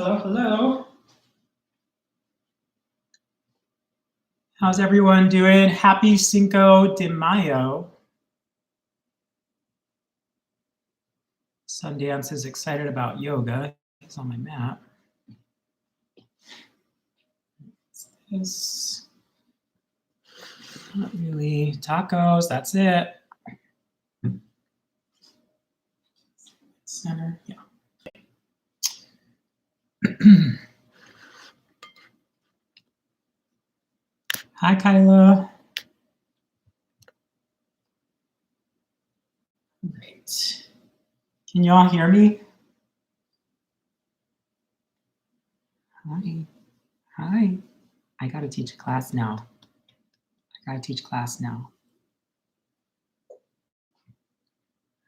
Hello, hello. How's everyone doing? Happy Cinco de Mayo. Sundance is excited about yoga. It's on my map. It's not really tacos, that's it. Center, yeah. Hi, Kyla. Great. Can y'all hear me? Hi. Hi. I gotta teach a class now.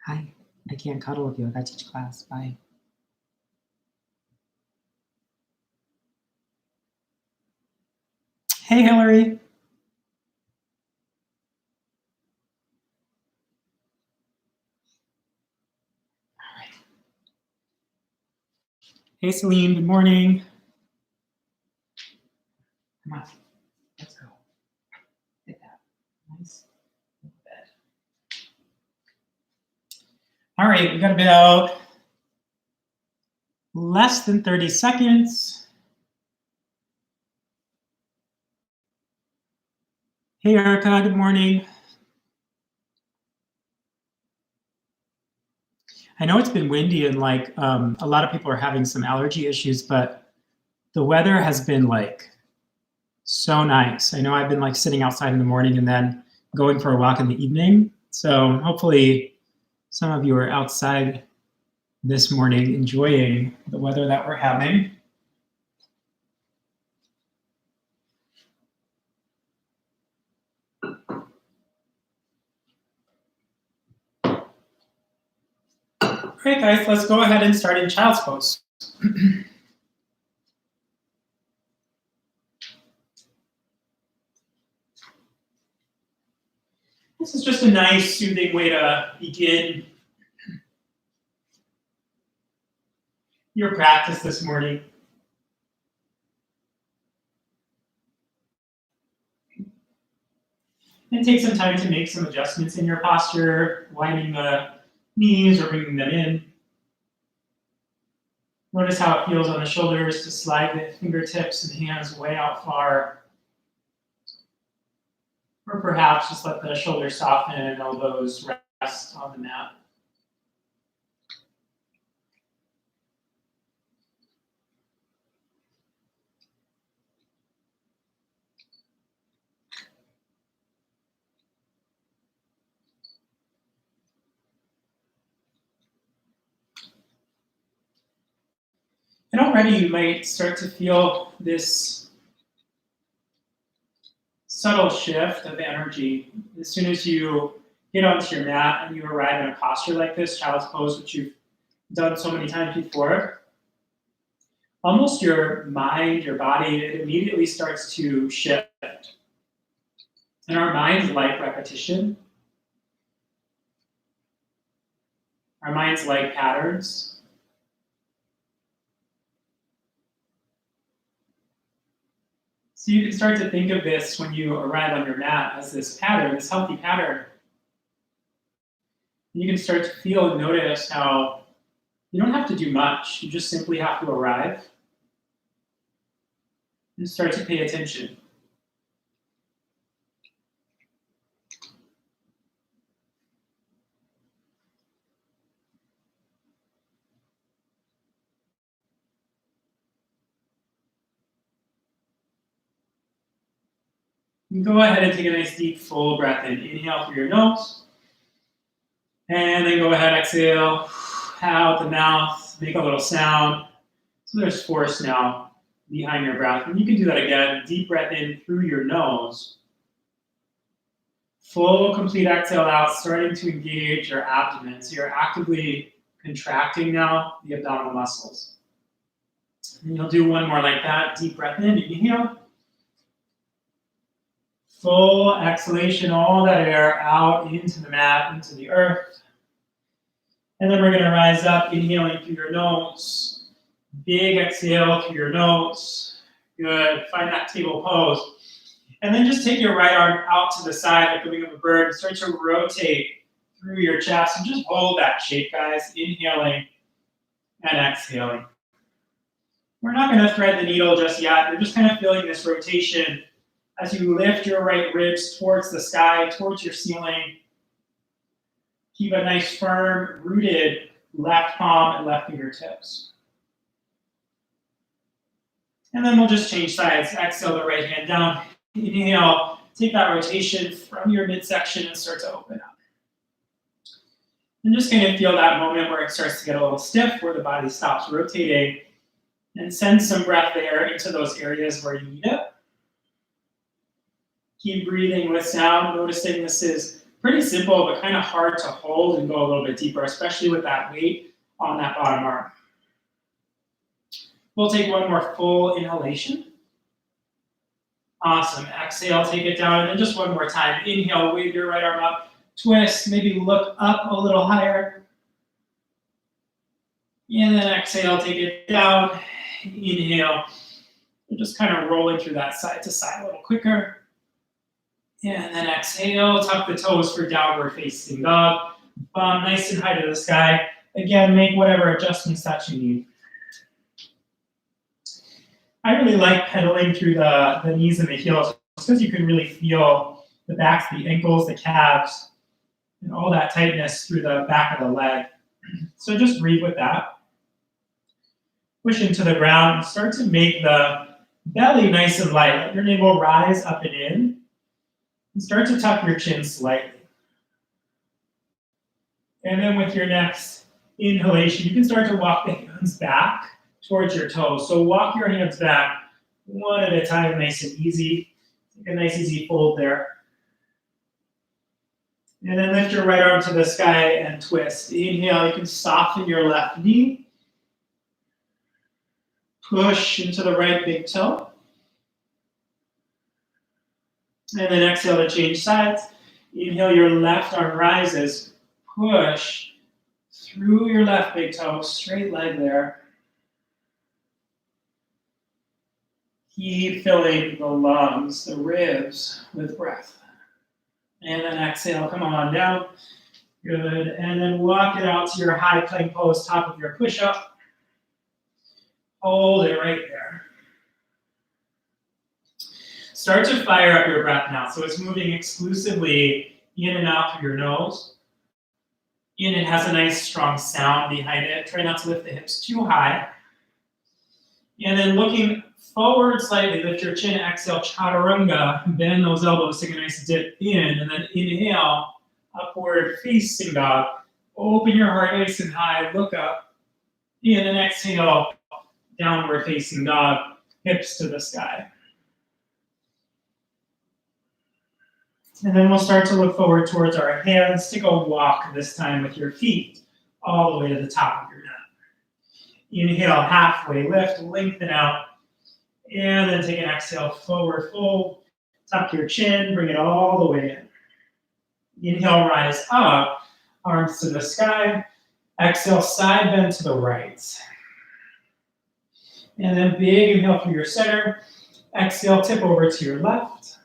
Hi. I can't cuddle with you. I gotta teach class. Bye. Hey, Hillary. All right. Hey, Celine. Good morning. Come on. Let's go. Get that. Nice. Bed. All right. We got about less than 30 seconds. Hey, Erica. Good morning. I know it's been windy and like a lot of people are having some allergy issues, but the weather has been like so nice. I know I've been like sitting outside in the morning and then going for a walk in the evening. So hopefully some of you are outside this morning enjoying the weather that we're having. All right, guys, let's go ahead and start in child's pose. This is just a nice, soothing way to begin your practice this morning. And take some time to make some adjustments in your posture, widening the knees or bringing them in. Notice how it feels on the shoulders to slide the fingertips and hands way out far. Or perhaps just let the shoulders soften and elbows rest on the mat. And already you might start to feel this subtle shift of energy. As soon as you get onto your mat and you arrive in a posture like this, child's pose, which you've done so many times before, almost your mind, your body, it immediately starts to shift. And our minds like repetition. Our minds like patterns. So you can start to think of this when you arrive on your mat as this pattern, this healthy pattern. You can start to feel and notice how you don't have to do much. You just simply have to arrive and start to pay attention. You can go ahead and take a nice deep full breath in. Inhale through your nose. And then go ahead, exhale out the mouth, make a little sound. So there's force now behind your breath. And you can do that again. Deep breath in through your nose. Full, complete exhale out, starting to engage your abdomen. So you're actively contracting now the abdominal muscles. And you'll do one more like that. Deep breath in, inhale. Full exhalation, all that air out into the mat, into the earth. And then we're going to rise up, inhaling through your nose. Big exhale through your nose. Good. Find that table pose. And then just take your right arm out to the side like the wing of a bird and start to rotate through your chest. And just hold that shape, guys. Inhaling and exhaling. We're not going to thread the needle just yet. You're just kind of feeling this rotation as you lift your right ribs towards the sky, towards your ceiling. Keep a nice, firm, rooted left palm and left fingertips. And then we'll just change sides. Exhale the right hand down. Inhale, take that rotation from your midsection and start to open up. And just kind of feel that moment where it starts to get a little stiff, where the body stops rotating. And send some breath there into those areas where you need it. Keep breathing with sound, noticing this is pretty simple, but kind of hard to hold and go a little bit deeper, especially with that weight on that bottom arm. We'll take one more full inhalation. Awesome. Exhale, take it down, and then just one more time. Inhale, wave your right arm up, twist, maybe look up a little higher. And then exhale, take it down. Inhale. We're just kind of rolling through that side to side a little quicker. And then exhale, tuck the toes for downward facing dog. Bum nice and high to the sky. Again, make whatever adjustments that you need. I really like pedaling through the knees and the heels because you can really feel the backs, the ankles, the calves, and all that tightness through the back of the leg. So just breathe with that. Push into the ground. Start to make the belly nice and light. Let your navel rise up and in. And start to tuck your chin slightly. And then with your next inhalation, you can start to walk the hands back towards your toes. So walk your hands back one at a time, nice and easy. Take a nice easy fold there. And then lift your right arm to the sky and twist. Inhale, you can soften your left knee. Push into the right big toe. And then exhale to change sides. Inhale, your left arm rises. Push through your left big toe, straight leg there. Keep filling the lungs, the ribs with breath. And then exhale, come on down. Good. And then walk it out to your high plank pose, top of your push-up. Hold it right there. Start to fire up your breath now. So it's moving exclusively in and out through your nose. In, it has a nice strong sound behind it. Try not to lift the hips too high. And then looking forward slightly, lift your chin, exhale, chaturanga. Bend those elbows, take a nice dip in, and then inhale, upward facing dog. Open your heart nice and high, look up. And then exhale, downward facing dog, hips to the sky. And then we'll start to look forward towards our hands. Take a walk this time with your feet all the way to the top of your mat. Inhale, halfway lift, lengthen out. And then take an exhale, forward fold. Tuck your chin, bring it all the way in. Inhale, rise up, arms to the sky. Exhale, side bend to the right. And then big inhale through your center. Exhale, tip over to your left.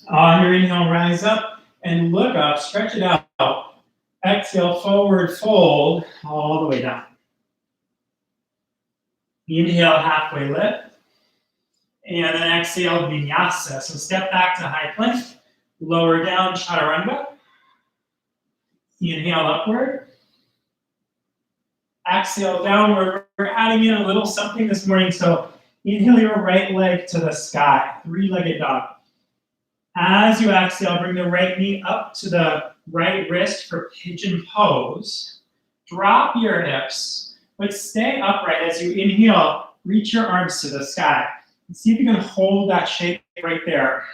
On your inhale, rise up and look up, stretch it out. Exhale, forward fold, all the way down. Inhale, halfway lift. And then exhale, Vinyasa. So step back to high plank, lower down, chaturanga. Inhale, upward. Exhale, downward. We're adding in a little something this morning. So inhale your right leg to the sky, three-legged dog. As you exhale, bring the right knee up to the right wrist for pigeon pose. Drop your hips, but stay upright as you inhale. Reach your arms to the sky. And see if you can hold that shape right there.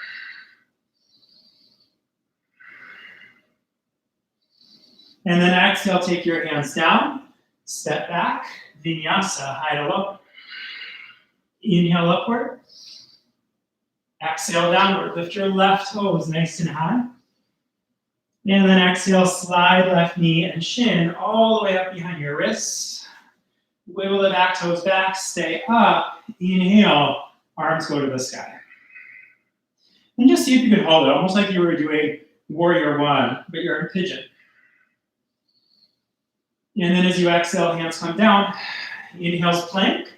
And then exhale, take your hands down. Step back, Vinyasa, high to low. Inhale upward. Exhale downward. Lift your left toes nice and high. And then exhale, slide left knee and shin all the way up behind your wrists. Wiggle the back toes back, stay up. Inhale, arms go to the sky. And just see if you can hold it, almost like you were doing warrior one, but you're in pigeon. And then as you exhale, hands come down. Inhale's plank.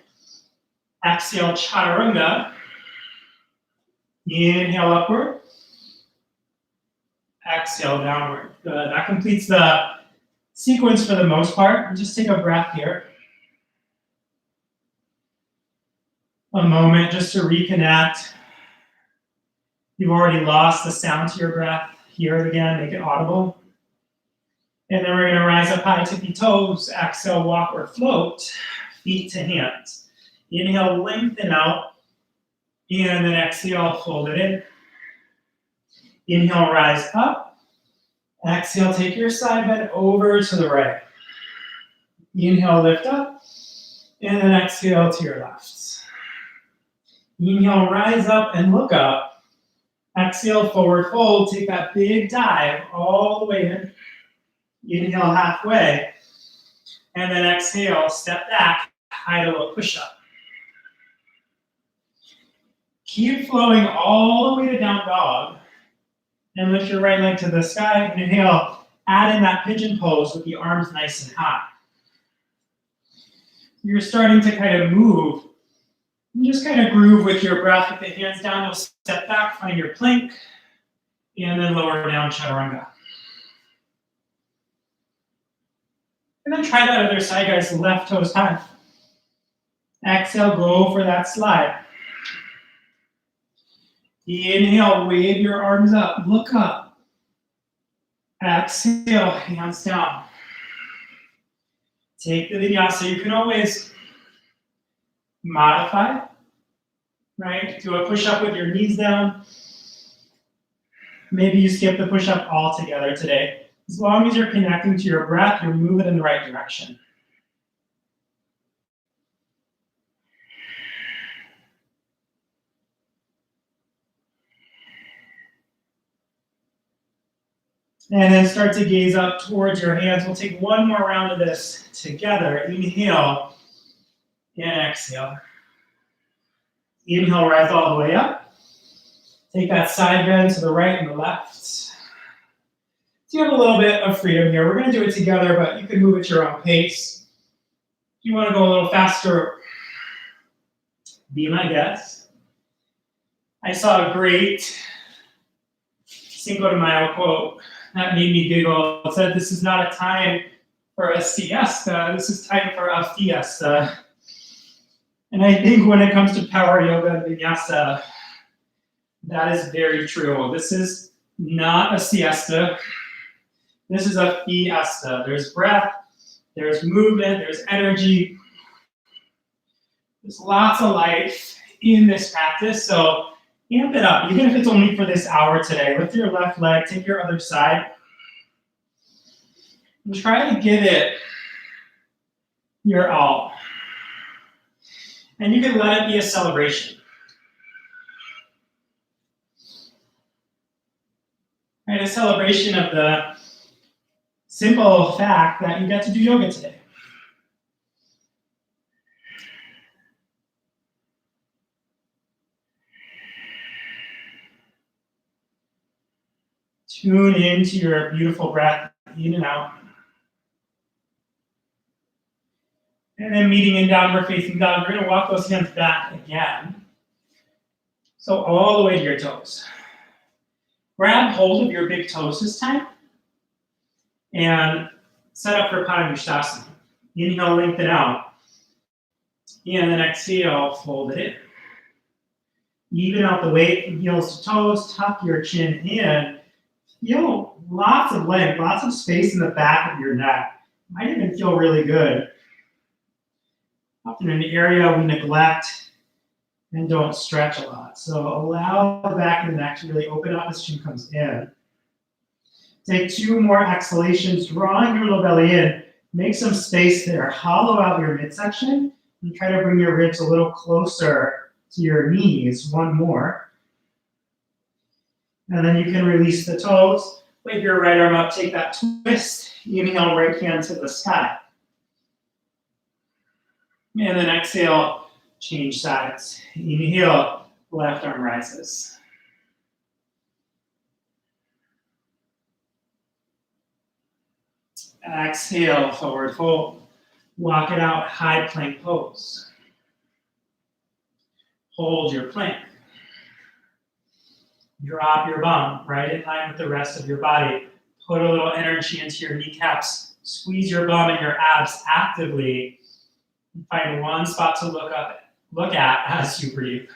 Exhale, chaturanga. Inhale upward. Exhale downward. Good. That completes the sequence for the most part. Just take a breath here. A moment just to reconnect. You've already lost the sound to your breath. Hear it again, make it audible. And then we're going to rise up high, tippy toes. Exhale, walk or float, feet to hands. Inhale, lengthen out. And then exhale, fold it in. Inhale, rise up. Exhale, take your side bend over to the right. Inhale, lift up. And then exhale to your left. Inhale, rise up and look up. Exhale, forward fold. Take that big dive all the way in. Inhale, halfway. And then exhale, step back, high to low push-up. Keep flowing all the way to down dog. And lift your right leg to the sky. Inhale, add in that pigeon pose with the arms nice and high. You're starting to kind of move. And just kind of groove with your breath. With the hands down, you'll step back, find your plank, and then lower down chaturanga. And then try that other side, guys. Left toes high. Exhale, go for that slide. Inhale, wave your arms up, look up. Exhale, hands down. Take the vinyasa. You can always modify, right? Do a push-up with your knees down. Maybe you skip the push-up altogether today. As long as you're connecting to your breath, you're moving in the right direction. And then start to gaze up towards your hands. We'll take one more round of this together. Inhale and exhale. Inhale, rise all the way up. Take that side bend to the right and the left. So you have a little bit of freedom here. We're going to do it together, but you can move at your own pace. If you want to go a little faster, be my guest. I saw a great CINCO de MAYO quote that made me giggle. It said, "This is not a time for a siesta, this is time for a fiesta." And I think when it comes to power yoga and vinyasa, that is very true. This is not a siesta. This is a fiesta. There's breath, there's movement, there's energy. There's lots of life in this practice, so amp it up, even if it's only for this hour today. Lift your left leg, take your other side, and try to give it your all. And you can let it be a celebration. Right, a celebration of the simple fact that you get to do yoga today. Tune into your beautiful breath, in and out. And then meeting in downward facing dog, we're going to walk those hands back again. So all the way to your toes. Grab hold of your big toes this time. And set up for Padangusthasana. Inhale, lengthen out. And then exhale, fold it in. Even out the weight from heels to toes, tuck your chin in. Feel lots of length, lots of space in the back of your neck. Might even feel really good. Often an area we neglect and don't stretch a lot. So allow the back of the neck to really open up as chin comes in. Take 2 more exhalations, drawing your low belly in. Make some space there. Hollow out your midsection and try to bring your ribs a little closer to your knees. 1 more. And then you can release the toes. Wave your right arm up, take that twist. Inhale, right hand to the sky. And then exhale, change sides. Inhale, left arm rises. Exhale, forward fold. Walk it out, high plank pose. Hold your plank. Drop your bum right in line with the rest of your body. Put a little energy into your kneecaps. Squeeze your bum and your abs actively. Find one spot to look at as you breathe.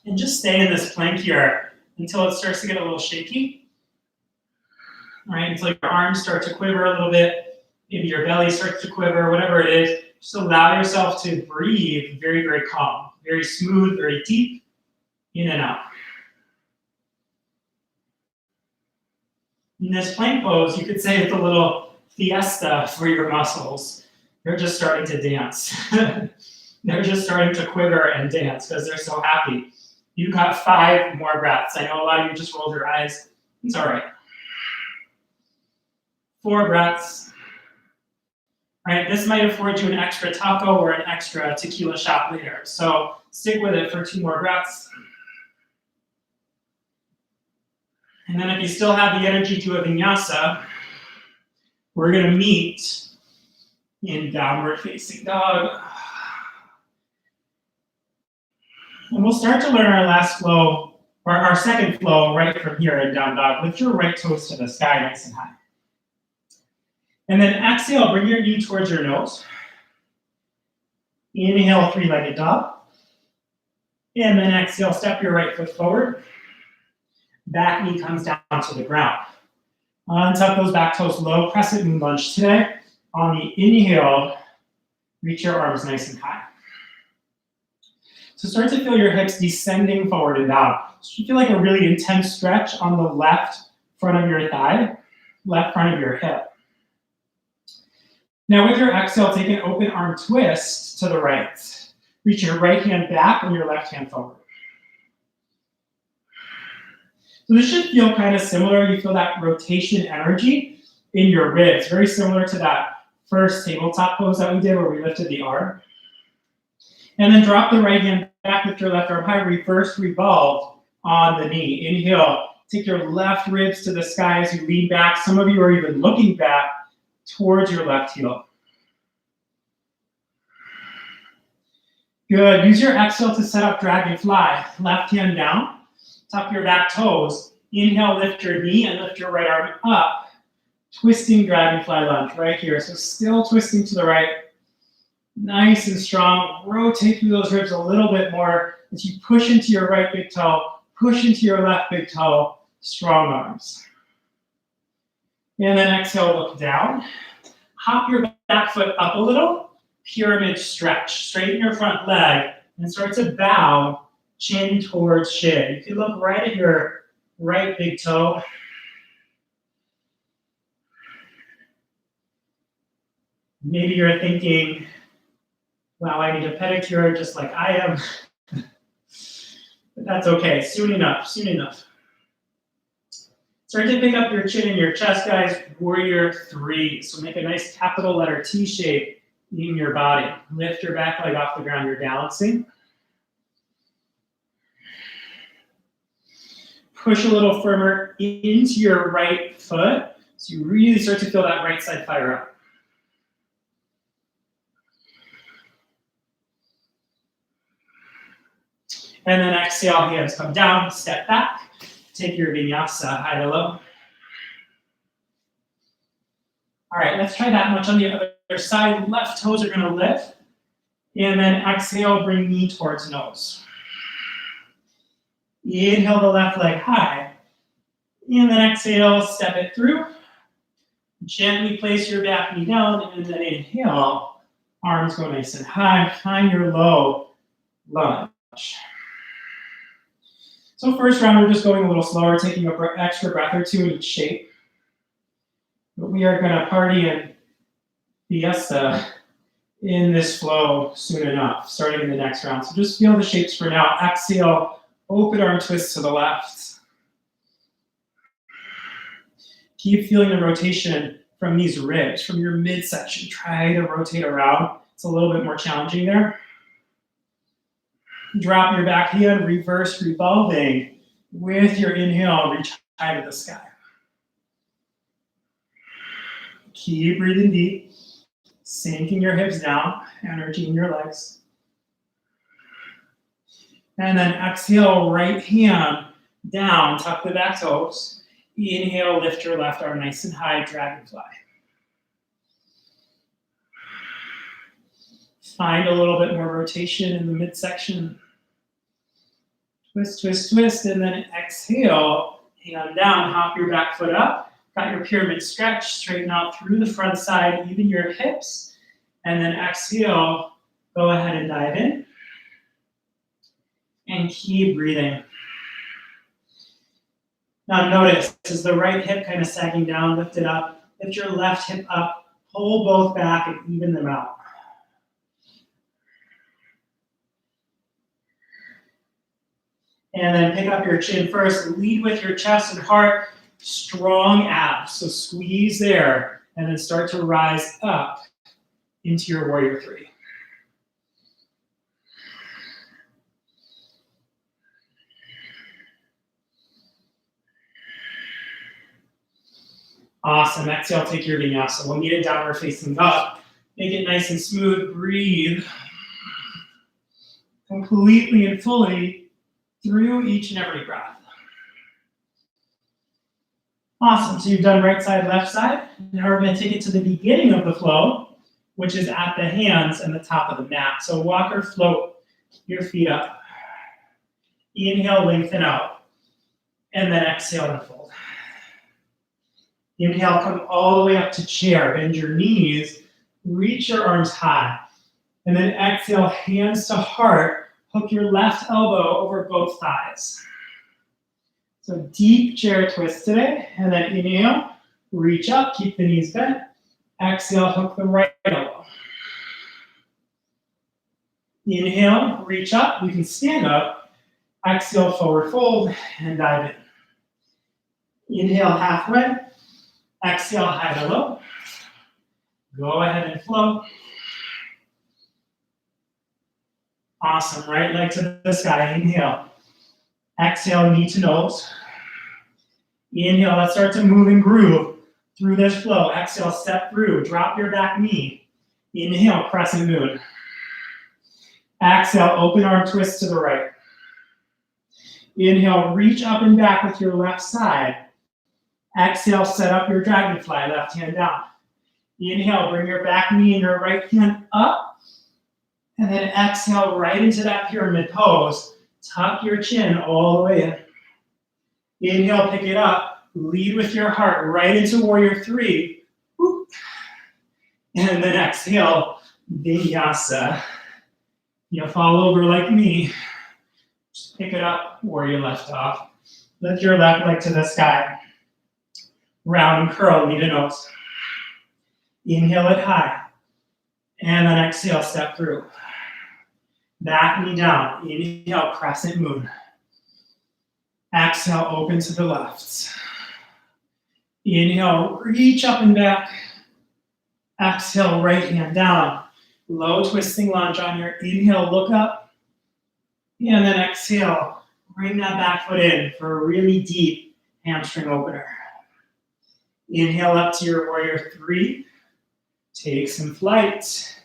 And just stay in this plank here until it starts to get a little shaky. All right, until your arms start to quiver a little bit. Maybe your belly starts to quiver, whatever it is. Just allow yourself to breathe very, very calm, very smooth, very deep, in and out. In this plank pose, you could say it's a little fiesta for your muscles. They're just starting to dance. They're just starting to quiver and dance because they're so happy. You've got 5 more breaths. I know a lot of you just rolled your eyes. It's all right. 4 breaths. All right, this might afford you an extra taco or an extra tequila shot later. So stick with it for 2 more breaths. And then if you still have the energy to a vinyasa, we're going to meet in downward facing dog. And we'll start to learn our last flow, or our second flow right from here in down dog. Lift your right toes to the sky nice and high. And then exhale, bring your knee towards your nose. Inhale, 3-legged dog. And then exhale, step your right foot forward. Back knee comes down to the ground. Untuck those back toes low, crescent moon lunge today. On the inhale, reach your arms nice and high. So start to feel your hips descending forward and down. So you feel like a really intense stretch on the left front of your thigh, left front of your hip. Now with your exhale, take an open arm twist to the right. Reach your right hand back and your left hand forward. So this should feel kind of similar. You feel that rotation energy in your ribs, very similar to that first tabletop pose that we did where we lifted the arm. And then drop the right hand back with your left arm high. Reverse revolve on the knee. Inhale, take your left ribs to the sky as you lean back. Some of you are even looking back towards your left heel. Good. Use your exhale to set up dragonfly. Left hand down. Tuck your back toes. Inhale, lift your knee and lift your right arm up. Twisting dragonfly lunge right here. So still twisting to the right. Nice and strong. Rotate through those ribs a little bit more as you push into your right big toe. Push into your left big toe. Strong arms. And then exhale, look down. Hop your back foot up a little. Pyramid stretch. Straighten your front leg and start to bow, chin towards shin. You can look right at your right big toe. Maybe you're thinking, wow, I need a pedicure just like I am. But that's okay. Soon enough, soon enough. Start to pick up your chin and your chest, guys. Warrior 3. So make a nice capital letter T shape in your body. Lift your back leg off the ground. You're balancing. Push a little firmer into your right foot. So you really start to feel that right side fire up. And then exhale, hands come down, step back. Take your vinyasa, high to low. All right, let's try that much on the other side. Left toes are going to lift. And then exhale, bring knee towards nose. Inhale the left leg high. And then exhale, step it through. Gently place your back knee down. And then inhale, arms go nice and high. Find your low lunge. So first round, we're just going a little slower, taking an extra breath or two in each shape. But we are going to party and fiesta in this flow soon enough, starting in the next round. So just feel the shapes for now. Exhale, open arm twist to the left. Keep feeling the rotation from these ribs, from your midsection. Try to rotate around. It's a little bit more challenging there. Drop your back hand, reverse revolving. With your inhale, reach high to the sky. Keep breathing deep, sinking your hips down, energy in your legs. And then exhale, right hand down, tuck the back toes. Inhale, lift your left arm nice and high, dragonfly. Find a little bit more rotation in the midsection. Twist, twist, twist, and then exhale, hand down, hop your back foot up. Got your pyramid stretch, straighten out through the front side, even your hips. And then exhale, go ahead and dive in. And keep breathing. Now notice, is the right hip kind of sagging down, lift it up. Lift your left hip up, pull both back and even them out. And then pick up your chin first, lead with your chest and heart, strong abs. So squeeze there, and then start to rise up into your warrior three. Awesome, exhale, take your vinyasa. We'll meet it downward facing up. Make it nice and smooth, breathe. Completely and fully through each and every breath. Awesome, so you've done right side, left side. Now we're gonna take it to the beginning of the flow, which is at the hands and the top of the mat. So walk or float your feet up. Inhale, lengthen out. And then exhale and fold. Inhale, come all the way up to chair. Bend your knees, reach your arms high. And then exhale, hands to heart. Hook your left elbow over both thighs. So deep chair twist today. And then inhale, reach up, keep the knees bent. Exhale, hook the right elbow. Inhale, reach up. You can stand up. Exhale, forward fold, and dive in. Inhale, halfway. Exhale, high to low. Go ahead and flow. Awesome, right leg to the sky, inhale. Exhale, knee to nose. Inhale, let's start to move and groove through this flow. Exhale, step through, drop your back knee. Inhale, crescent moon. Exhale, open arm twist to the right. Inhale, reach up and back with your left side. Exhale, set up your dragonfly, left hand down. Inhale, bring your back knee and your right hand up. And then exhale right into that pyramid pose. Tuck your chin all the way in. Inhale, pick it up. Lead with your heart right into warrior three. Whoop. And then exhale, vinyasa. You'll fall over like me. Just pick it up where you left off. Lift your left leg to the sky. Round and curl, knee to nose. Inhale it high. And then exhale, step through. Back knee down. Inhale, crescent moon. Exhale, open to the left. Inhale, reach up and back. Exhale, right hand down. Low twisting lunge on your inhale, look up. And then exhale, bring that back foot in for a really deep hamstring opener. Inhale up to your warrior three. Take some flight.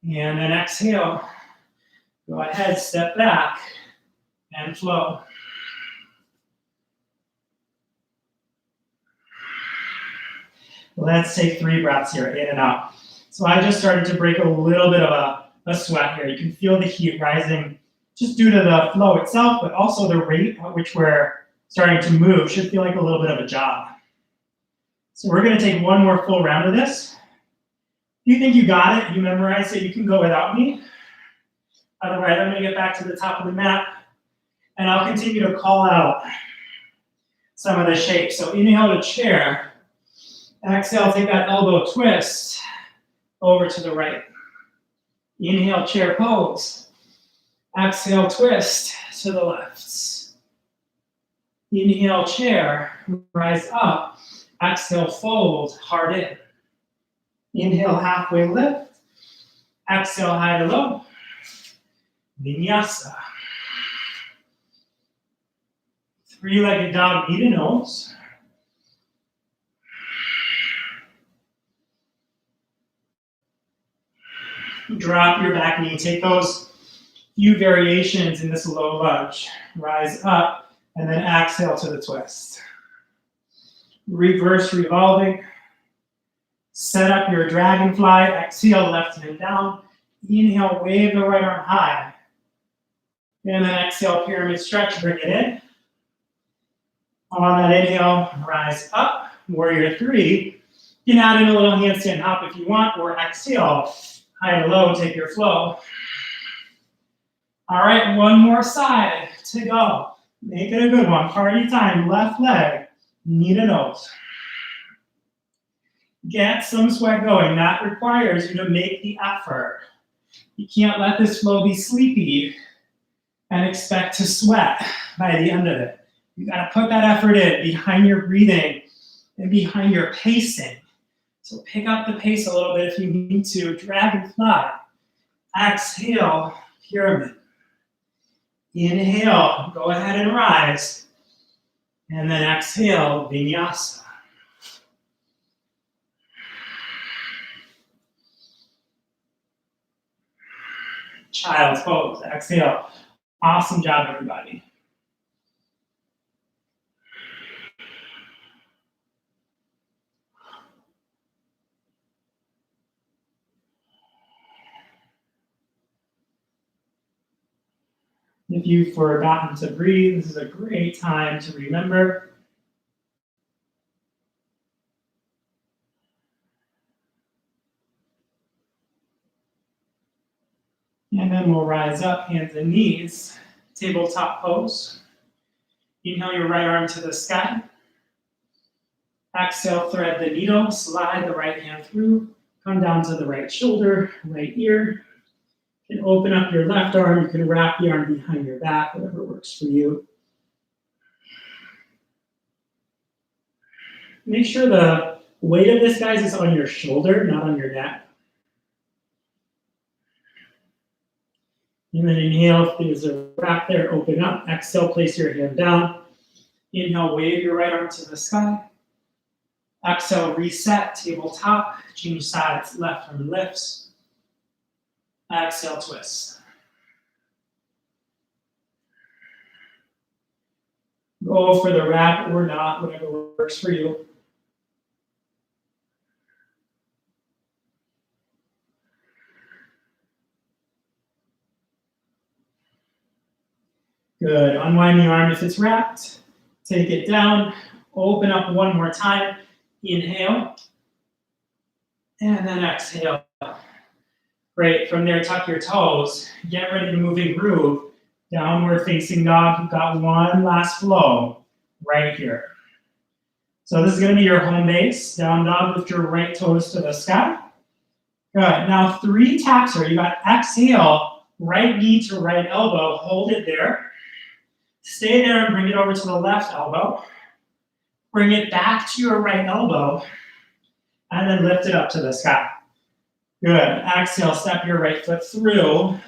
And then exhale. Go ahead, step back and flow. Let's take 3 breaths here, in and out. So I just started to break a little bit of a sweat here. You can feel the heat rising just due to the flow itself, but also the rate at which we're starting to move should feel like a little bit of a jog. So we're gonna take 1 more full round of this. If you think you got it, you memorized it, you can go without me. Otherwise, I'm gonna get back to the top of the mat and I'll continue to call out some of the shapes. So inhale to chair. Exhale, take that elbow twist over to the right. Inhale, chair pose. Exhale, twist to the left. Inhale, chair, rise up. Exhale, fold, hard in. Inhale, halfway lift. Exhale, high to low. Vinyasa. Three-legged dog, knee to nose. Drop your back knee. Take those few variations in this low lunge. Rise up, and then exhale to the twist. Reverse revolving. Set up your dragonfly. Exhale, left hand down. Inhale, wave the right arm high. And then exhale, pyramid stretch, bring it in. On that inhale, rise up, warrior three. You can add in a little handstand hop if you want, or exhale, high to low, take your flow. All right, one more side to go. Make it a good one, party time, left leg, knee to nose. Get some sweat going, that requires you to make the effort. You can't let this flow be sleepy and expect to sweat by the end of it. You gotta put that effort in behind your breathing and behind your pacing. So pick up the pace a little bit if you need to. Dragonfly. Exhale, pyramid. Inhale, go ahead and rise. And then exhale, vinyasa. Child's pose. Exhale. Awesome job, everybody. If you've forgotten to breathe, this is a great time to remember. And then we'll rise up, hands and knees, tabletop pose. Inhale your right arm to the sky. Exhale, thread the needle, slide the right hand through, come down to the right shoulder, right ear. You can open up your left arm, you can wrap the arm behind your back, whatever works for you. Make sure the weight of this, guys, is on your shoulder, not on your neck. And then inhale, there's a wrap there, open up. Exhale, place your hand down. Inhale, wave your right arm to the sky. Exhale, reset, tabletop, change sides, left arm lifts. Exhale, twist. Go for the wrap or not, whatever works for you. Good. Unwind the arm if it's wrapped. Take it down. Open up one more time. Inhale. And then exhale. Great. From there, tuck your toes. Get ready to move in groove. Downward facing dog. You've got one last flow right here. So this is going to be your home base. Down dog, lift your right toes to the sky. Good. Now 3 taps here. You got exhale, right knee to right elbow. Hold it there. Stay there and bring it over to the left elbow. Bring it back to your right elbow. And then lift it up to the sky. Good. Exhale, step your right foot through.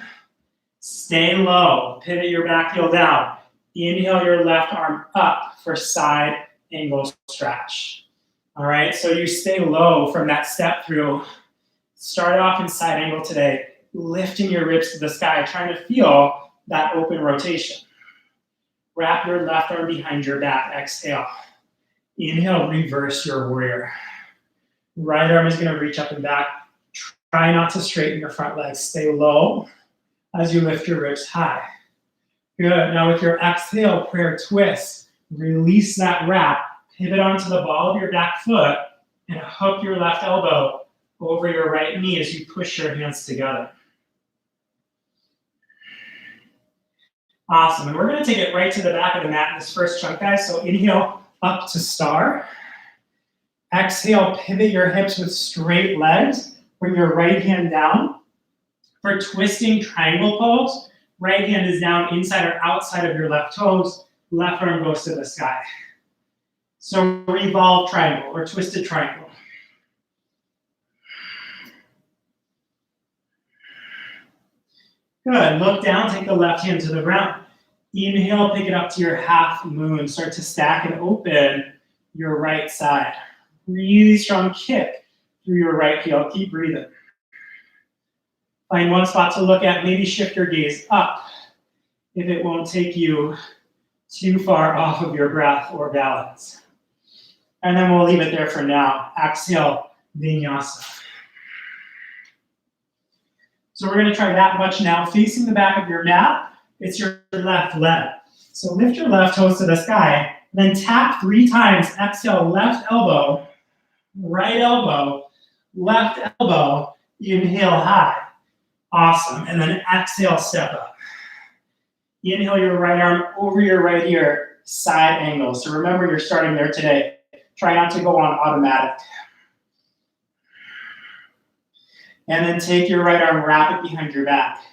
Stay low. Pivot your back heel down. Inhale your left arm up for side angle stretch. All right, so you stay low from that step through. Start off in side angle today, lifting your ribs to the sky, trying to feel that open rotation. Wrap your left arm behind your back. Exhale. Inhale, reverse your warrior. Right arm is going to reach up and back. Try not to straighten your front legs. Stay low as you lift your ribs high. Good. Now with your exhale, prayer twist. Release that wrap. Pivot onto the ball of your back foot and hook your left elbow over your right knee as you push your hands together. Awesome. And we're going to take it right to the back of the mat in this first chunk, guys. So inhale up to star. Exhale, pivot your hips with straight legs. Bring your right hand down. For twisting triangle pose, right hand is down inside or outside of your left toes. Left arm goes to the sky. So revolve triangle or twisted triangle. Good, look down, take the left hand to the ground. Inhale, pick it up to your half moon. Start to stack and open your right side. Really strong kick through your right heel. Keep breathing. Find one spot to look at. Maybe shift your gaze up if it won't take you too far off of your breath or balance. And then we'll leave it there for now. Exhale, Vinyasa. So we're going to try that much now. Facing the back of your mat, it's your left leg. So lift your left toes to the sky, then tap 3 times. Exhale, left elbow, right elbow, left elbow. Inhale, high. Awesome. And then exhale, step up. Inhale your right arm over your right ear, side angle. So remember, you're starting there today. Try not to go on automatic. And then take your right arm, wrap it behind your back.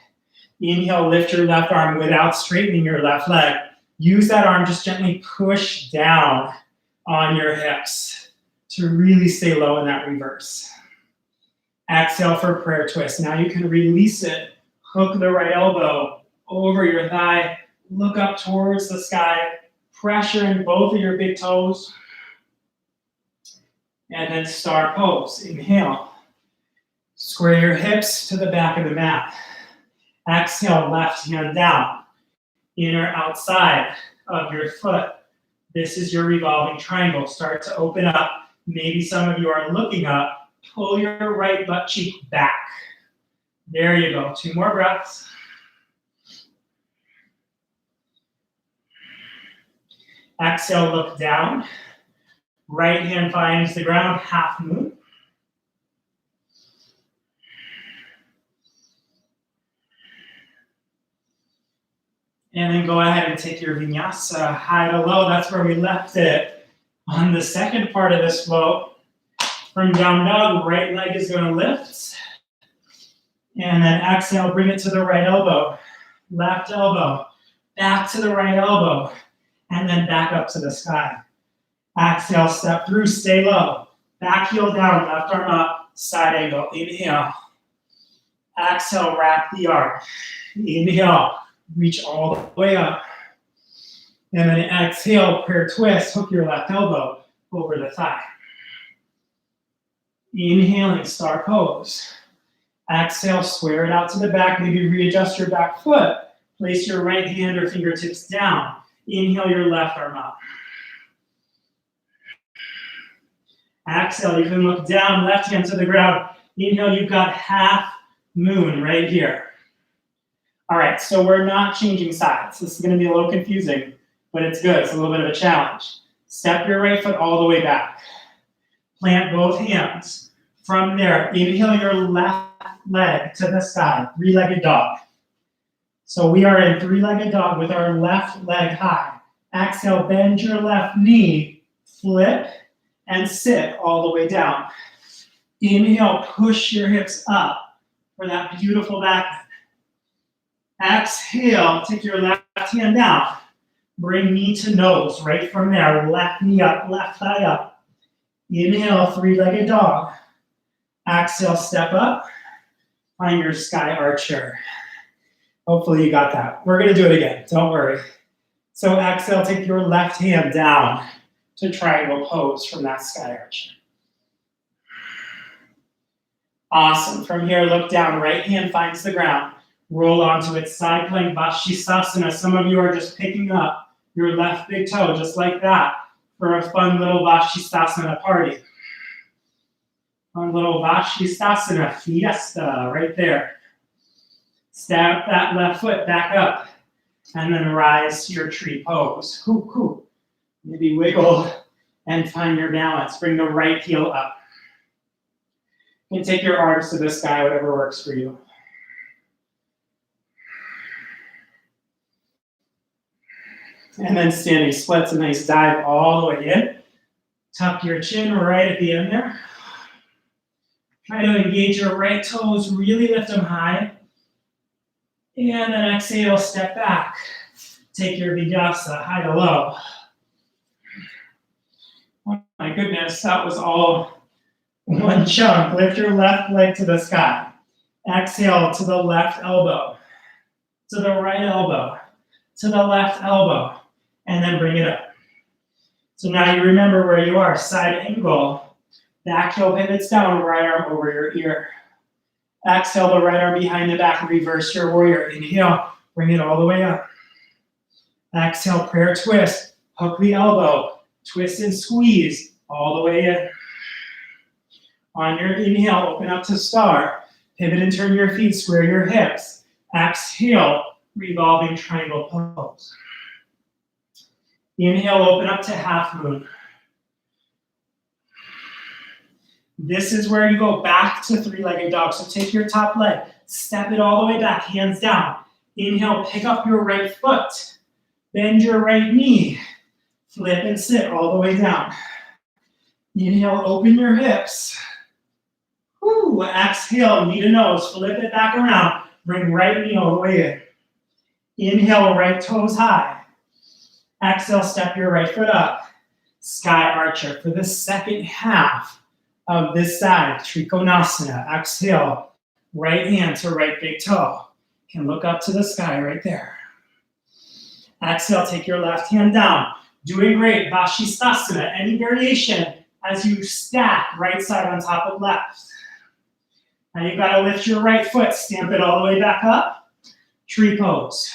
Inhale, lift your left arm without straightening your left leg. Use that arm, just gently push down on your hips to really stay low in that reverse. Exhale for prayer twist. Now you can release it. Hook the right elbow over your thigh. Look up towards the sky. Pressure in both of your big toes. And then star pose. Inhale. Square your hips to the back of the mat. Exhale, left hand down. Inner outside of your foot. This is your revolving triangle. Start to open up. Maybe some of you are looking up. Pull your right butt cheek back. There you go. 2 more breaths. Exhale, look down. Right hand finds the ground, half moon. And then go ahead and take your Vinyasa high to low. That's where we left it on the second part of this flow. From down dog, right leg is going to lift. And then exhale, bring it to the right elbow. Left elbow, back to the right elbow. And then back up to the sky. Exhale, step through, stay low. Back heel down, left arm up, side angle. Inhale. Exhale, wrap the arm. Inhale, reach all the way up. And then exhale, prayer twist, hook your left elbow over the thigh. Inhaling, star pose. Exhale, square it out to the back. Maybe readjust your back foot. Place your right hand or fingertips down. Inhale your left arm up. Exhale, you can look down, left hand to the ground. Inhale, you've got half moon right here. All right, so we're not changing sides. This is going to be a little confusing, but it's good. It's a little bit of a challenge. Step your right foot all the way back. Plant both hands. From there, inhale your left leg to the side, 3-legged dog. So we are in 3-legged dog with our left leg high. Exhale, bend your left knee, flip, and sit all the way down. Inhale, push your hips up for that beautiful back bend. Exhale, take your left hand down. Bring knee to nose, right from there. Left knee up, left thigh up. Inhale, 3-legged dog. Exhale, step up. Find your sky archer. Hopefully you got that. We're going to do it again. Don't worry. So exhale, take your left hand down to triangle pose from that sky archer. Awesome. From here, look down. Right hand finds the ground. Roll onto its side plank, Vashisthasana. Some of you are just picking up your left big toe, just like that, for a fun little Vashisthasana party. Fun little Vashisthasana fiesta right there. Step that left foot back up, and then rise to your tree pose. Maybe wiggle and find your balance. Bring the right heel up. You can take your arms to the sky, whatever works for you. And then standing splits, a nice dive all the way in. Tuck your chin right at the end there. Try to engage your right toes, really lift them high. And then exhale, step back. Take your Vinyasa high to low. Oh my goodness, that was all one chunk. Lift your left leg to the sky. Exhale to the left elbow, to the right elbow, to the left elbow, and then bring it up. So now you remember where you are, side angle. Back heel pivots down, right arm over your ear. Exhale the right arm behind the back, reverse your warrior. Inhale, bring it all the way up. Exhale, prayer twist. Hook the elbow, twist and squeeze all the way in. On your inhale, open up to star. Pivot and turn your feet, square your hips. Exhale, revolving triangle pose. Inhale, open up to half moon. This is where you go back to three-legged dog. So take your top leg, step it all the way back, hands down. Inhale, pick up your right foot. Bend your right knee. Flip and sit all the way down. Inhale, open your hips. Woo. Exhale, knee to nose, flip it back around. Bring right knee all the way in. Inhale, right toes high. Exhale, step your right foot up. Sky archer for the second half of this side. Trikonasana. Exhale, right hand to right big toe. Can look up to the sky right there. Exhale, take your left hand down. Doing great, Vashisthasana. Any variation as you stack right side on top of left. Now you've got to lift your right foot, stamp it all the way back up. Tree pose.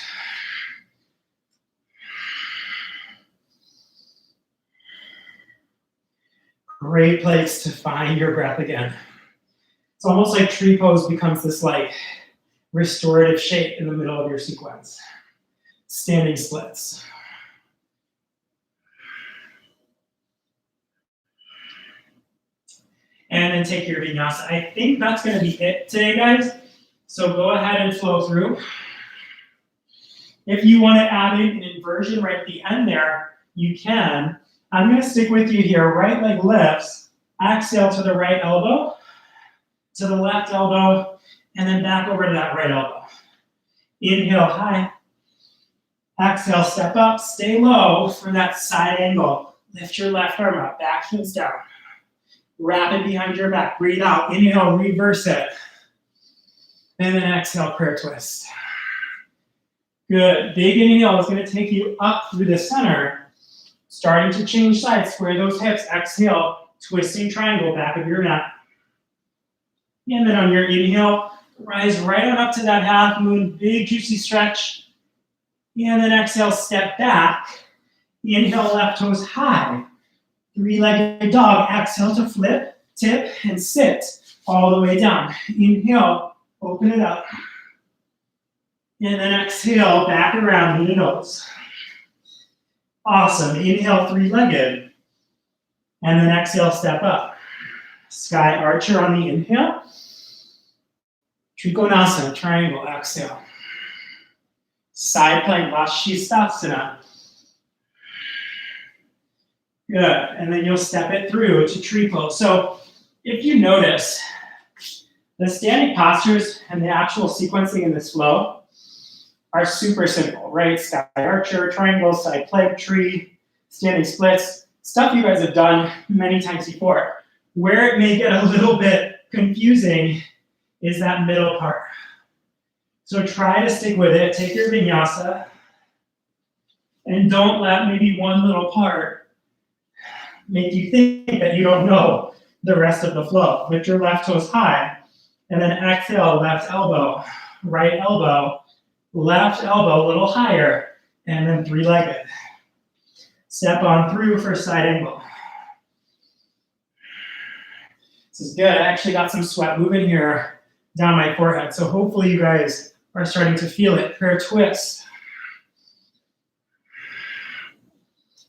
Great place to find your breath again. It's almost like tree pose becomes this like restorative shape in the middle of your sequence. Standing splits. And then take your vinyasa. I think that's going to be it today, guys. So go ahead and flow through. If you want to add in an inversion right at the end there, you can. I'm going to stick with you here. Right leg lifts. Exhale to the right elbow, to the left elbow, and then back over to that right elbow. Inhale high. Exhale, step up, stay low for that side angle. Lift your left arm up, back heels down. Wrap it behind your back. Breathe out. Inhale, reverse it. And then exhale, prayer twist. Good. Big inhale is going to take you up through the center. Starting to change sides. Square those hips. Exhale, twisting triangle, back of your mat. And then on your inhale, rise right on up to that half moon. Big, juicy stretch. And then exhale, step back. Inhale, left toes high. Three-legged dog. Exhale to flip, tip, and sit all the way down. Inhale, open it up. And then exhale, back around, knee to nose. Awesome. Inhale, three-legged. And then exhale, step up. Sky archer on the inhale. Trikonasana, triangle, exhale. Side plank, Vashisthasana. Good, and then you'll step it through to tree pose. So if you notice, the standing postures and the actual sequencing in this flow are super simple, right? Sky archer, triangle, side plank, tree, standing splits, stuff you guys have done many times before. Where it may get a little bit confusing is that middle part. So try to stick with it, take your vinyasa, and don't let maybe one little part make you think that you don't know the rest of the flow. Lift your left toes high, and then exhale, left elbow, right elbow, left elbow a little higher, and then three-legged. Step on through for side angle. This is good. I actually got some sweat moving here down my forehead, so hopefully you guys are starting to feel it. Prayer twist.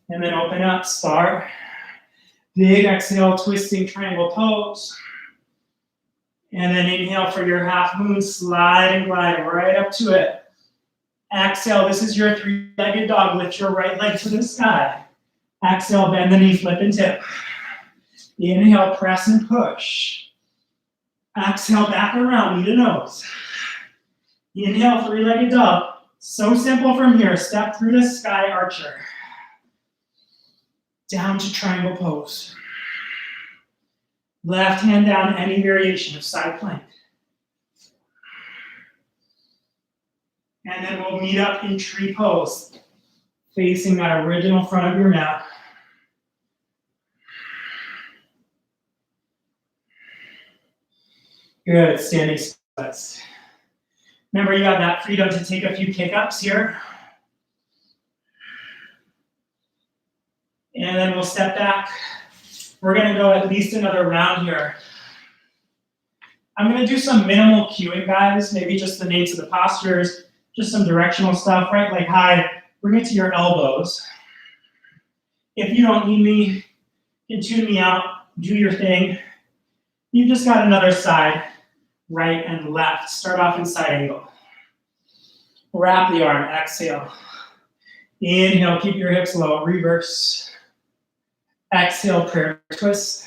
And then open up, star. Big exhale, twisting triangle pose. And then inhale for your half moon, slide and glide right up to it. Exhale, this is your three-legged dog. Lift your right leg to the sky. Exhale, bend the knee, flip and tip. Inhale, press and push. Exhale, back around, knee to nose. Inhale, three-legged dog. So simple from here. Step through the sky archer. down to triangle pose. Left hand down, any variation of side plank. And then we'll meet up in tree pose, facing that original front of your mat. Good, standing splits. Remember, you have that freedom to take a few kick-ups here. And then we'll step back. We're gonna go at least another round here. I'm gonna do some minimal cueing, guys, maybe just the names of the postures, just some directional stuff, right? Like, hi, bring it to your elbows. If you don't need me, you can tune me out, do your thing. You've just got another side, right and left. Start off in side angle. Wrap the arm, exhale. Inhale, keep your hips low, reverse. Exhale, prayer twist.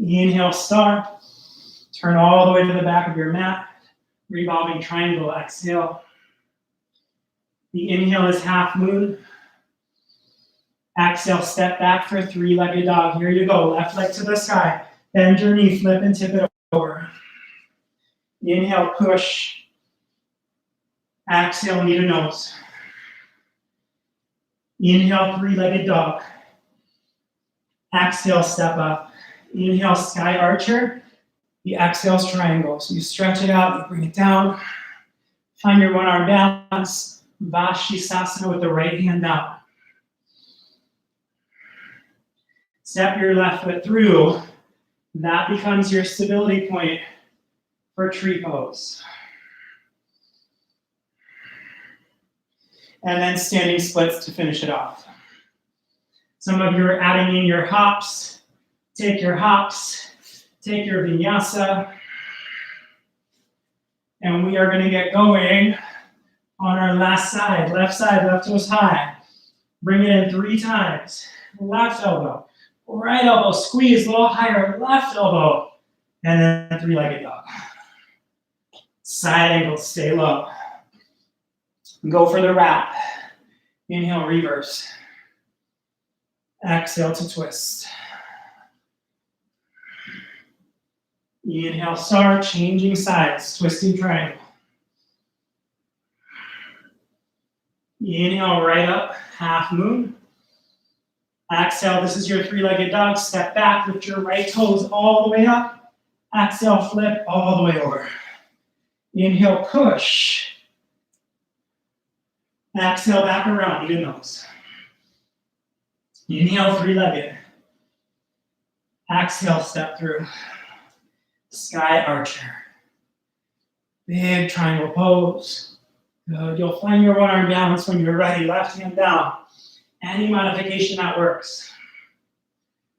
Inhale, star. Turn all the way to the back of your mat. Revolving triangle, exhale. The inhale is half moon. Exhale, step back for three-legged dog. Here you go, left leg to the sky. Bend your knee, flip and tip it over. Inhale, push. Exhale, knee to nose. Inhale, three-legged dog. Exhale, step up. Inhale, sky archer. The exhale's triangle. So you stretch it out, you bring it down. Find your one-arm balance. Vashisthasana with the right hand out. Step your left foot through. That becomes your stability point for tree pose. And then standing splits to finish it off. Some of you are adding in your hops. Take your hops, take your vinyasa. And we are gonna get going on our last side, left toes high. Bring it in 3 times. Left elbow, right elbow, squeeze a little higher, left elbow, and then three-legged dog. Side angle, stay low. Go for the wrap. Inhale, reverse. Exhale to twist. Inhale, star, changing sides, twisting triangle. Inhale, right up, half moon. Exhale, this is your three-legged dog. Step back, lift your right toes all the way up. Exhale, flip all the way over. Inhale, push. Exhale, back around, knee to nose. Inhale, three-legged. Exhale, step through. Sky archer. Big triangle pose. Good. You'll find your one-arm balance when you're ready. Left hand down. Any modification that works.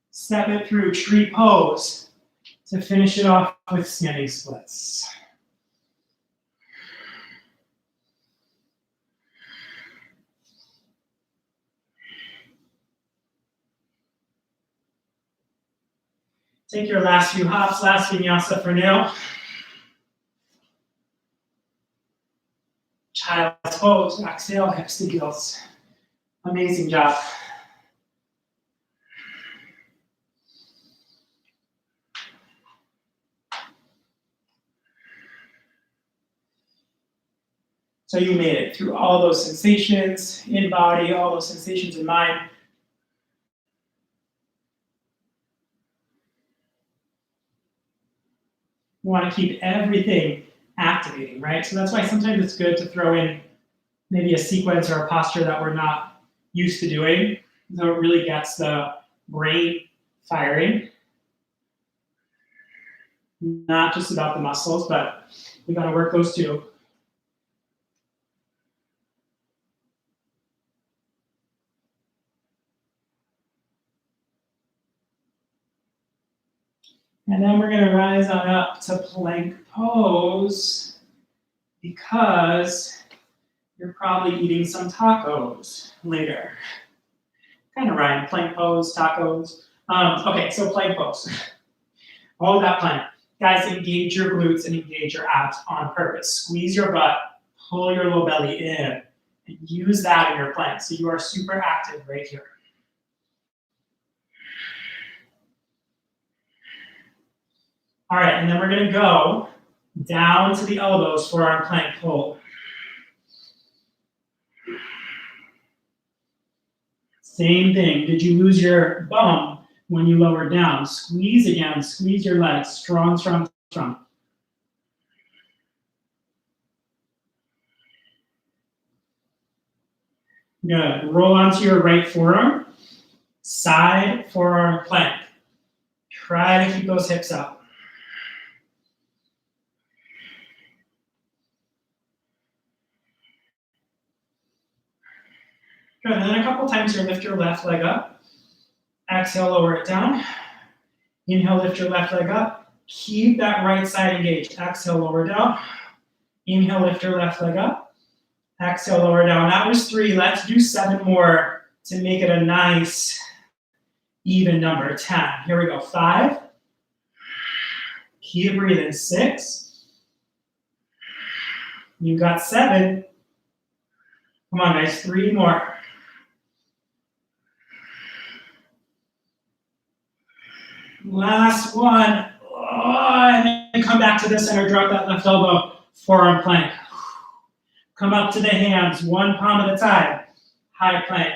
Step it through tree pose to finish it off with standing splits. Take your last few hops, last vinyasa for now. Child's pose, exhale, hips to heels. Amazing job. So you made it through all those sensations in body, all those sensations in mind. You want to keep everything activating, right? So that's why sometimes it's good to throw in maybe a sequence or a posture that we're not used to doing, so it really gets the brain firing. Not just about the muscles, but we got to work those too. And then we're going to rise on up to plank pose because you're probably eating some tacos later. Kind of rhyme, plank pose, tacos. Okay, so plank pose. All of that plank. Guys, engage your glutes and engage your abs on purpose. Squeeze your butt, pull your low belly in, Use that in your plank. So you are super active right here. All right, and then we're gonna go down to the elbows, forearm plank hold. Same thing. Did you lose your bum when you lowered down? Squeeze again, squeeze your legs. Strong, strong, strong. Good. Roll onto your right forearm. Side forearm plank. Try to keep those hips up. Good. And then a couple times here, lift your left leg up. Exhale, lower it down. Inhale, lift your left leg up. Keep that right side engaged. Exhale, lower down. Inhale, lift your left leg up. Exhale, lower down. That was 3. Let's do 7 more to make it a nice, even number. 10. Here we go. 5. Keep breathing. 6. You got 7. Come on, guys. 3 more. Last one. Oh, and then come back to the center. Drop that left elbow. Forearm plank. Come up to the hands. One palm at a time. High plank.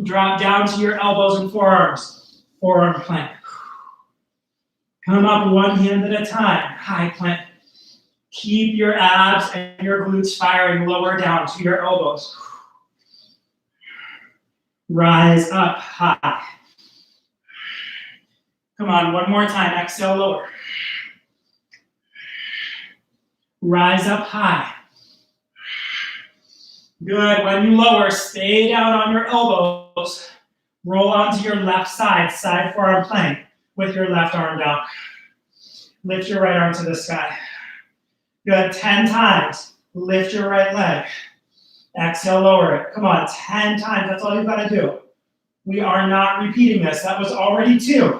Drop down to your elbows and forearms. Forearm plank. Come up one hand at a time. High plank. Keep your abs and your glutes firing. Lower down to your elbows. Rise up high. Come on, one more time. Exhale, lower. Rise up high. Good. When you lower, stay down on your elbows. Roll onto your left side, side forearm plank with your left arm down. Lift your right arm to the sky. Good. 10 times. Lift your right leg. Exhale, lower it. Come on, 10 times. That's all you've got to do. We are not repeating this. That was already 2.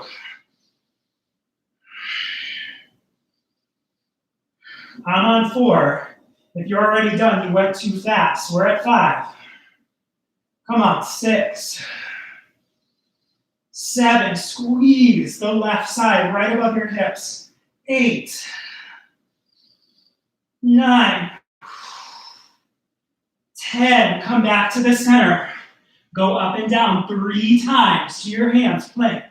I'm on 4. If you're already done, you went too fast. We're at 5. Come on, 6. 7. Squeeze the left side right above your hips. 8. 9. 10. Come back to the center. Go up and down 3 times to your hands. Plank.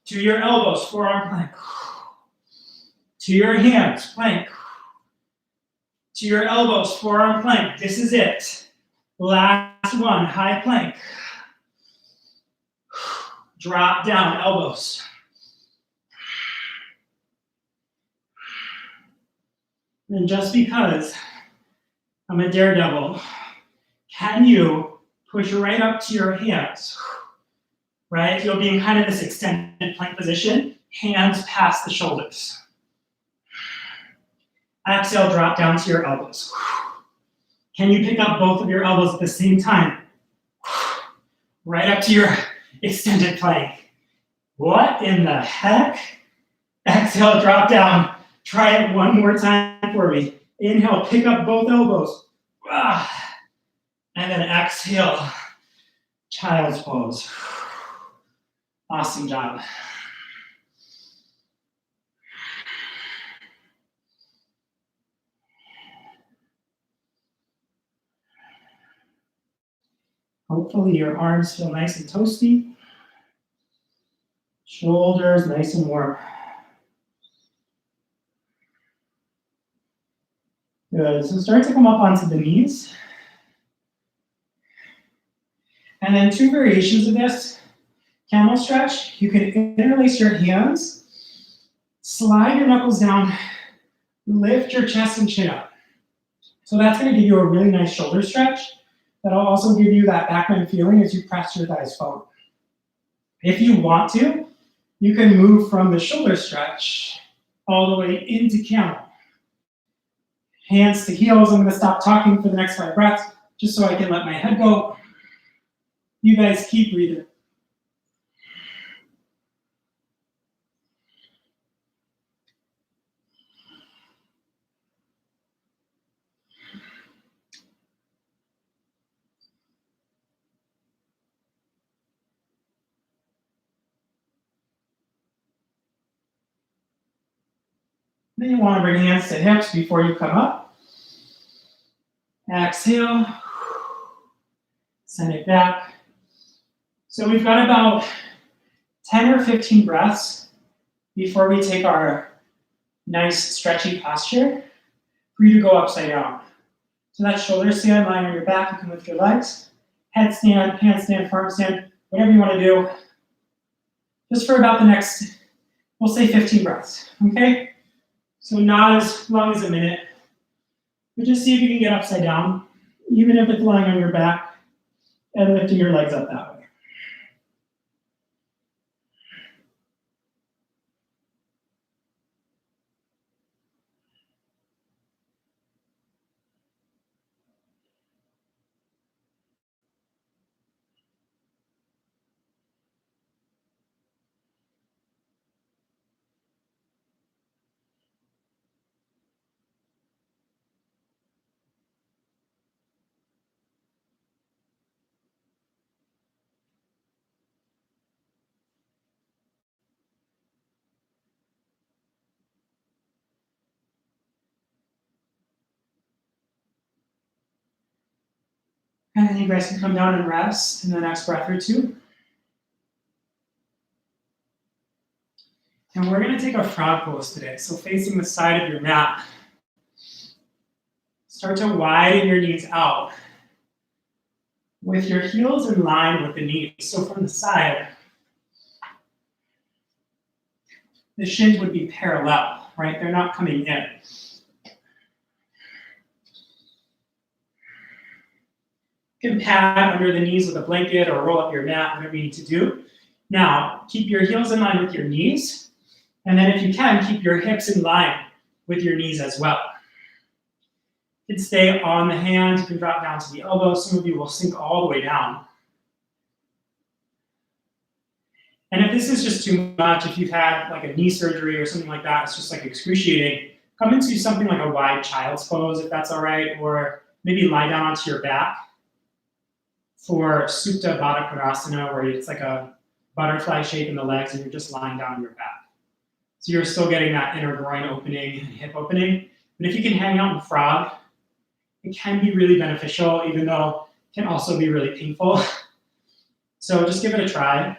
To your elbows. Forearm plank. To your hands. Plank. To your elbows. Forearm plank. This is it. Last one. High plank. Drop down. Elbows. And just because I'm a daredevil, can you push right up to your hands? Right? You'll be in kind of this extended plank position. Hands past the shoulders. Exhale, drop down to your elbows. Can you pick up both of your elbows at the same time? Right up to your extended plank. What in the heck? Exhale, drop down. Try it one more time for me. Inhale, pick up both elbows. And then exhale, child's pose. Awesome job. Hopefully your arms feel nice and toasty. Shoulders nice and warm. Good. So start to come up onto the knees. And then 2 variations of this. Camel stretch. You can interlace your hands, slide your knuckles down, lift your chest and chin up. So that's going to give you a really nice shoulder stretch. That'll also give you that back bend feeling as you press your thighs forward. If you want to, you can move from the shoulder stretch all the way into camel. Hands to heels. I'm going to stop talking for the next 5 breaths, just so I can let my head go. You guys keep breathing. Then you want to bring hands to hips before you come up. Exhale. Send it back. So we've got about 10 or 15 breaths before we take our nice stretchy posture for you to go upside down. So that shoulder stand, lying on your back, you can lift your legs. Headstand, handstand, farm stand, whatever you want to do. Just for about the next, we'll say 15 breaths, okay? So not as long as a minute, but just see if you can get upside down, even if it's lying on your back and lifting your legs up that way. And then you guys can come down and rest in the next breath or two. And we're going to take a frog pose today. So facing the side of your mat. Start to widen your knees out with your heels in line with the knees. So from the side, the shins would be parallel, right? They're not coming in. You can pad under the knees with a blanket or roll up your mat, whatever you need to do. Now, keep your heels in line with your knees. And then if you can, keep your hips in line with your knees as well. You can stay on the hands, you can drop down to the elbows. Some of you will sink all the way down. And if this is just too much, if you've had like a knee surgery or something like that, it's just like excruciating, come into something like a wide child's pose if that's all right, or maybe lie down onto your back for Supta Baddha Konasana, where it's like a butterfly shape in the legs and you're just lying down on your back. So you're still getting that inner groin opening and hip opening. But if you can hang out in frog, it can be really beneficial, even though it can also be really painful. So just give it a try.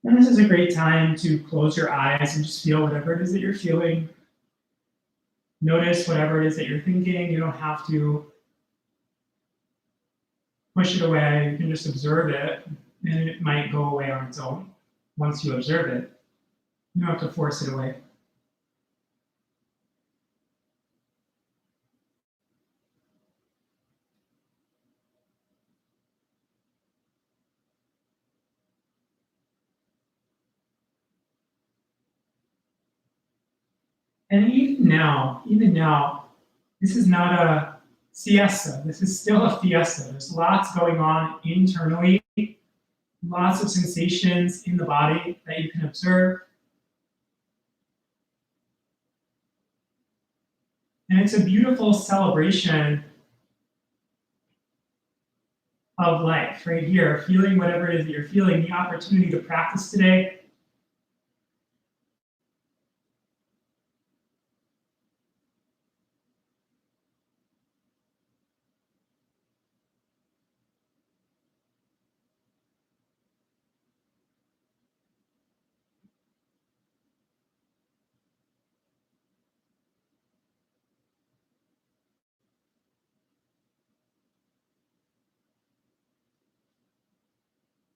And this is a great time to close your eyes and just feel whatever it is that you're feeling. Notice whatever it is that you're thinking. You don't have to push it away. You can just observe it, and it might go away on its own once you observe it. You don't have to force it away. And even now, this is not a siesta. This is still a fiesta. There's lots going on internally, lots of sensations in the body that you can observe. And it's a beautiful celebration of life right here, feeling whatever it is that you're feeling, the opportunity to practice today.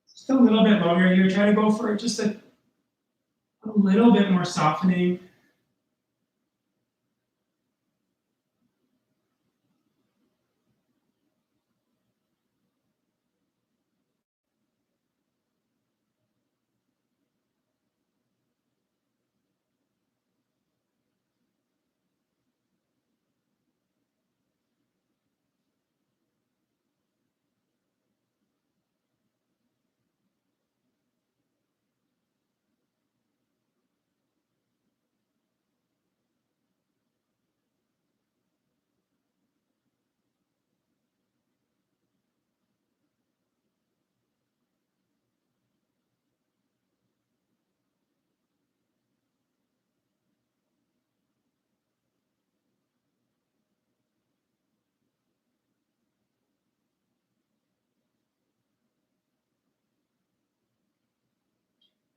Just a little bit longer here. Try to go for just a little bit more softening.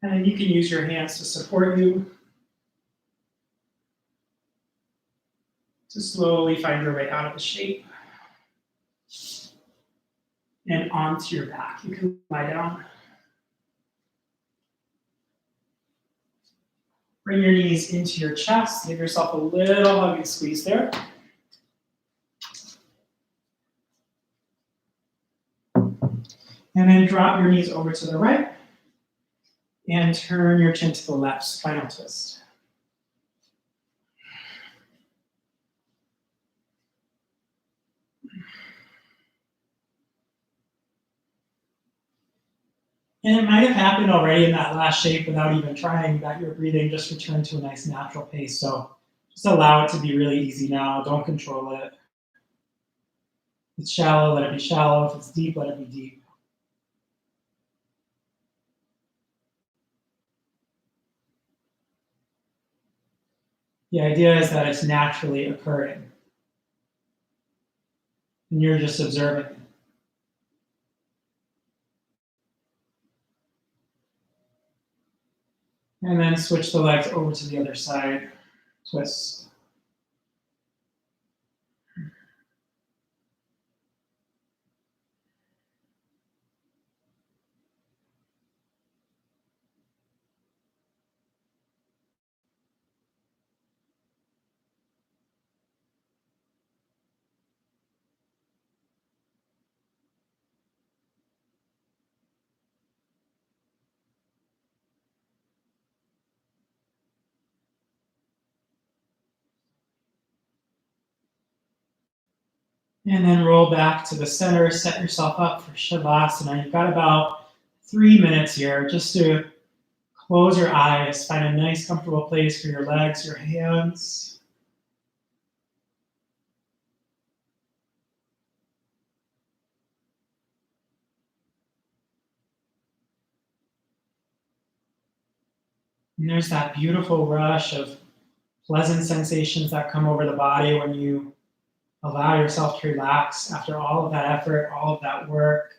And then you can use your hands to support you to slowly find your way out of the shape and onto your back. You can lie down. Bring your knees into your chest. Give yourself a little hug and squeeze there. And then drop your knees over to the right and turn your chin to the left, spinal twist. And it might have happened already in that last shape without even trying that your breathing just returned to a nice natural pace. So just allow it to be really easy now. Don't control it. If it's shallow, let it be shallow. If it's deep, let it be deep. The idea is that it's naturally occurring. And you're just observing. And then switch the legs over to the other side. Twist. And then roll back to the center, set yourself up for Shavasana. You've got about 3 minutes here just to close your eyes, find a nice comfortable place for your legs, your hands. And there's that beautiful rush of pleasant sensations that come over the body when you allow yourself to relax after all of that effort, all of that work.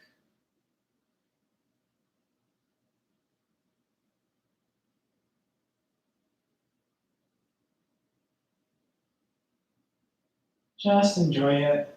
Just enjoy it.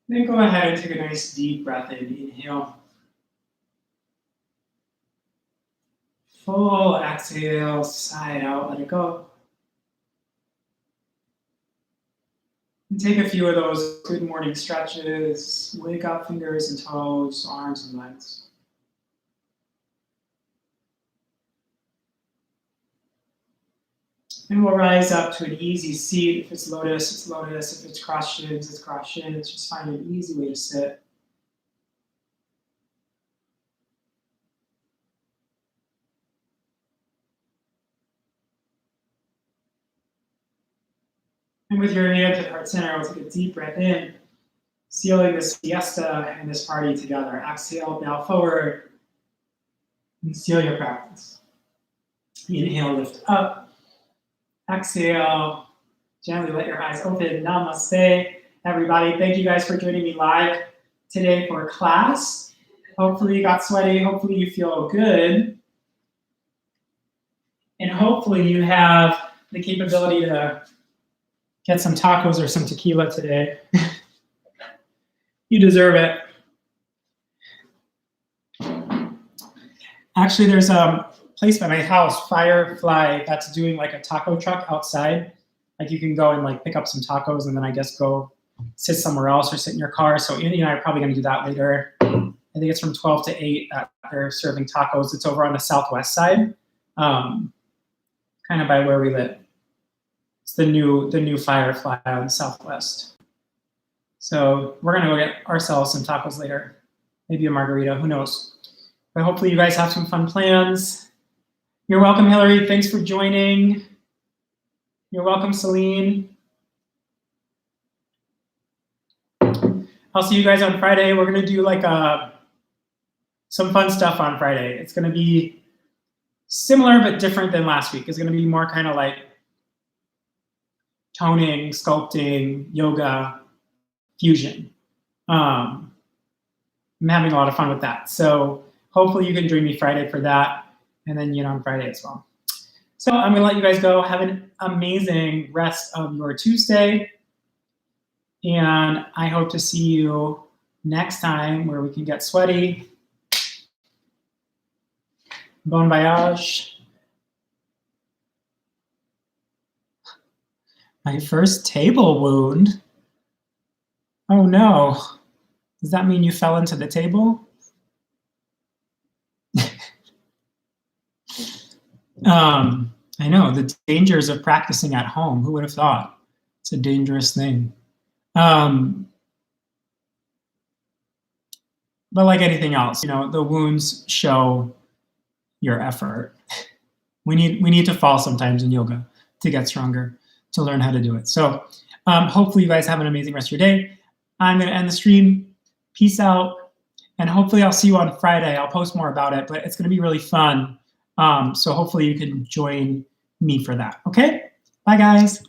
Then go ahead and take a nice deep breath in. Inhale. Full exhale, sigh it out, let it go. And take a few of those good morning stretches. Wake up fingers and toes, arms and legs. And we'll rise up to an easy seat. If it's lotus, it's lotus. If it's cross shins, it's cross shins. Just find an easy way to sit. And with your hands at heart center, we'll take a deep breath in, sealing this fiesta and this party together. Exhale, bow forward, and seal your practice. Inhale, lift up. Exhale, gently let your eyes open. Namaste, everybody. Thank you guys for joining me live today for class. Hopefully you got sweaty. Hopefully you feel good. And hopefully you have the capability to get some tacos or some tequila today. You deserve it. Actually, there's a place by my house, Firefly, that's doing like a taco truck outside. Like you can go and like pick up some tacos and then I guess go sit somewhere else or sit in your car. So Andy and I are probably gonna do that later. I think it's from 12 to 8 that they're serving tacos. It's over on the southwest side, kind of by where we live. It's the new Firefly on the southwest. So we're gonna go get ourselves some tacos later. Maybe a margarita, who knows? But hopefully you guys have some fun plans. You're welcome, Hillary. Thanks for joining. You're welcome, Celine. I'll see you guys on Friday. We're gonna do like some fun stuff on Friday. It's gonna be similar but different than last week. It's gonna be more kind of like toning, sculpting, yoga, fusion. I'm having a lot of fun with that. So hopefully you can join me Friday for that, and then on Friday as well. So I'm gonna let you guys go. Have an amazing rest of your Tuesday, and I hope to see you next time where we can get sweaty. Bon voyage. My first table wound. Oh no. Does that mean you fell into the table? I know, the dangers of practicing at home. Who would have thought? It's a dangerous thing. But like anything else, the wounds show your effort. We need to fall sometimes in yoga to get stronger, to learn how to do it. So hopefully you guys have an amazing rest of your day. I'm going to end the stream. Peace out. And hopefully I'll see you on Friday. I'll post more about it, but it's going to be really fun. So hopefully you can join me for that. Okay? Bye, guys.